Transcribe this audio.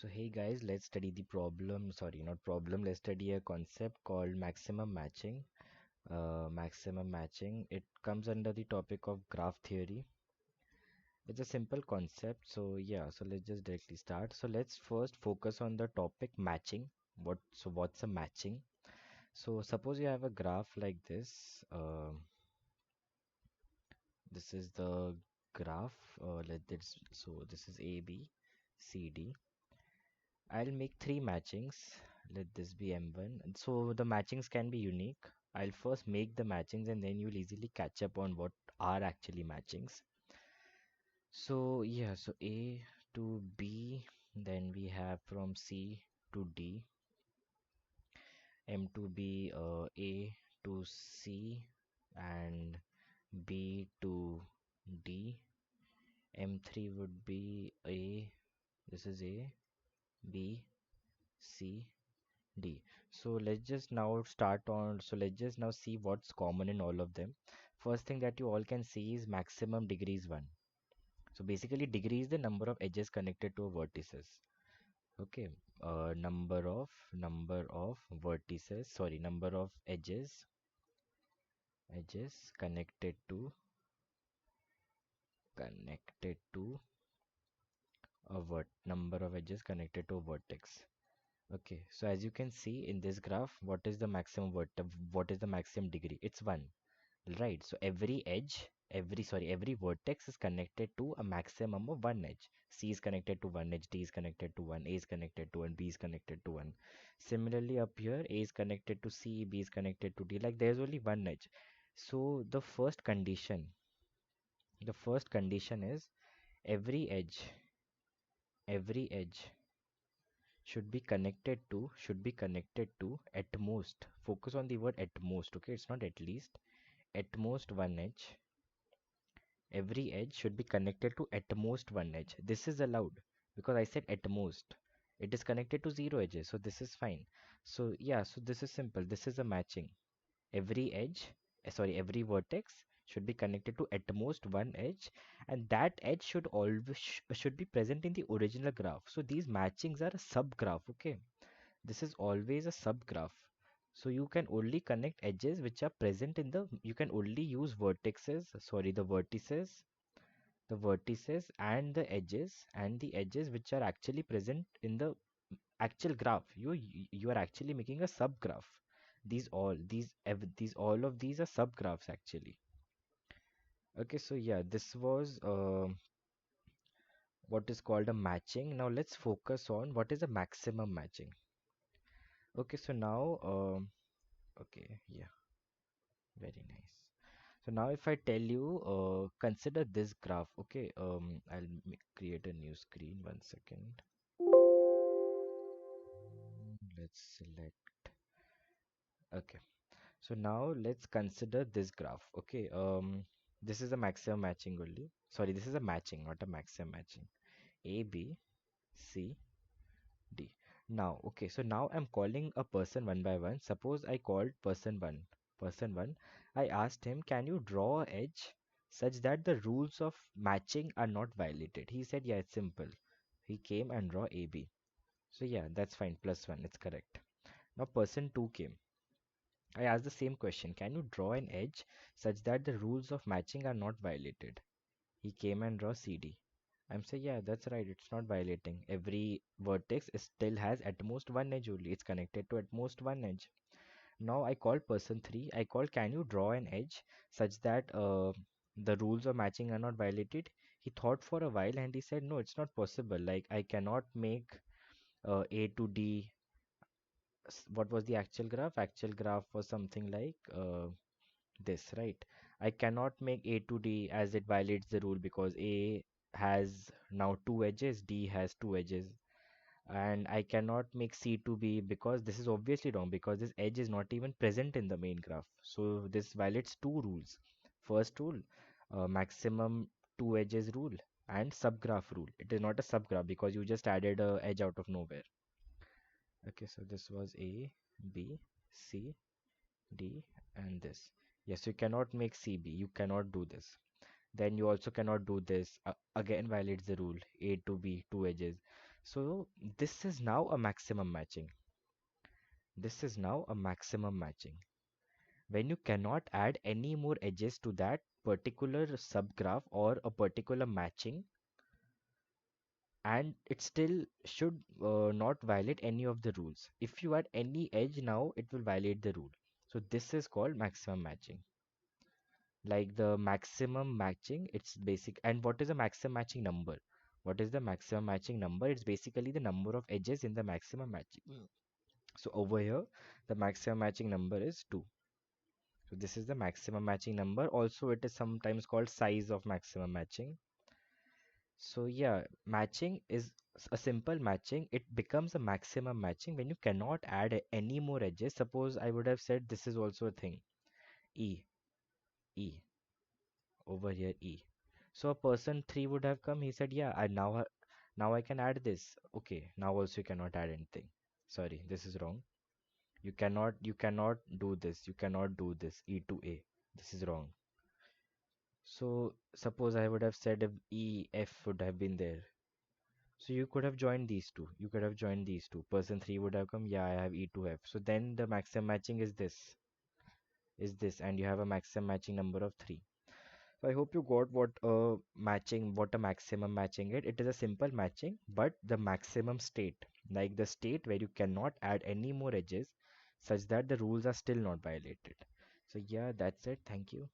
So hey guys, let's study the problem, sorry, not problem, let's study a concept called maximum matching. Maximum matching, it comes under the topic of graph theory. It's a simple concept, so yeah, so let's just directly start. So let's first focus on the topic matching. What's a matching? So suppose you have a graph like this. This is the graph. This is A, B, C, D. I'll make three matchings. Let this be M1. And so the matchings can be unique. I'll first make the matchings and then you'll easily catch up on what are actually matchings. So yeah, so A to B, then we have from C to D, M to B, A to C, and B to D. M3 would be A, this is A, B, C, D. So let's just now see what's common in all of them. First thing that you all can see is maximum degrees 1. So basically degree is the number of edges connected to a vertices. Okay. Number of vertices, sorry, number of edges connected to a number of edges connected to a vertex. Okay, so as you can see in this graph, what is the maximum degree? It's 1, right? So every vertex is connected to a maximum of one edge. C is connected to one edge, D is connected to one, A is connected to one, B is connected to one. Similarly, up here, A is connected to C, B is connected to D. Like there's only one edge. So the first condition is every edge, every edge should be connected to at most. Focus on the word at most, okay? It's not at least. At most one edge. Every edge should be connected to at most one edge. This is allowed because I said at most. It is connected to zero edges, so this is fine. So yeah, so this is simple. This is a matching. Every vertex should be connected to at most one edge, and that edge should always should be present in the original graph. So these matchings are a subgraph, okay? This is always a subgraph. So you can only connect edges which are present in you can only use the vertices and the edges which are actually present in the actual graph. You are actually making a subgraph. These all of these are subgraphs actually. Okay, so yeah, this was what is called a matching. Now let's focus on what is a maximum matching. Okay, so now okay, yeah, very nice. So now if I tell you, consider this graph, okay? Create a new screen, 1 second. Let's select, okay. So now let's consider this graph, okay? This is a maximum matching only. Sorry, this is a matching, not a maximum matching. A, B, C, D. Now, okay, so now I'm calling a person one by one. Suppose I called person one. Person one, I asked him, can you draw a edge such that the rules of matching are not violated? He said, yeah, it's simple. He came and draw AB. So yeah, that's fine. +1, it's correct. Now person two came. I asked the same question. Can you draw an edge such that the rules of matching are not violated? He came and draw CD. I'm saying, yeah, that's right. It's not violating. Every vertex still has at most one edge only. It's connected to at most one edge. Now I call person 3. I call, can you draw an edge such that the rules of matching are not violated? He thought for a while and he said, no, it's not possible. Like, I cannot make A to D. What was the actual graph? Actual graph was something like this, right? I cannot make A to D as it violates the rule because A has now two edges, D has two edges, and I cannot make C to B because this is obviously wrong because this edge is not even present in the main graph. So this violates two rules. First rule, maximum two edges rule, and subgraph rule. It is not a subgraph because you just added a edge out of nowhere. Okay, so this was A, B, C, D, and this. Yes, you cannot make CB. You cannot do this. Then you also cannot do this. Again violates the rule. A to B, two edges. So this is now a maximum matching. This is now a maximum matching. When you cannot add any more edges to that particular subgraph or a particular matching, and it still should not violate any of the rules. If you add any edge now, it will violate the rule. So this is called maximum matching. Like the maximum matching, it's basic. And what is a maximum matching number? What is the maximum matching number? It's basically the number of edges in the maximum matching. So over here, the maximum matching number is 2. So this is the maximum matching number. Also, it is sometimes called size of maximum matching. So yeah, matching is a simple matching. It becomes a maximum matching when you cannot add any more edges. Suppose I would have said this is also a thing. E, E, over here E. So a person 3 would have come. He said, yeah, now I can add this. Okay, now also you cannot add anything. Sorry, this is wrong. You cannot do this. You cannot do this. E to A. This is wrong. So suppose I would have said if E, F would have been there. So you could have joined these two. You could have joined these two. Person 3 would have come, yeah, I have E2F. So then the maximum matching is this, and you have a maximum matching number of 3. So I hope you got what a maximum matching is. It is a simple matching, but the maximum state, like the state where you cannot add any more edges, such that the rules are still not violated. So yeah, that's it. Thank you.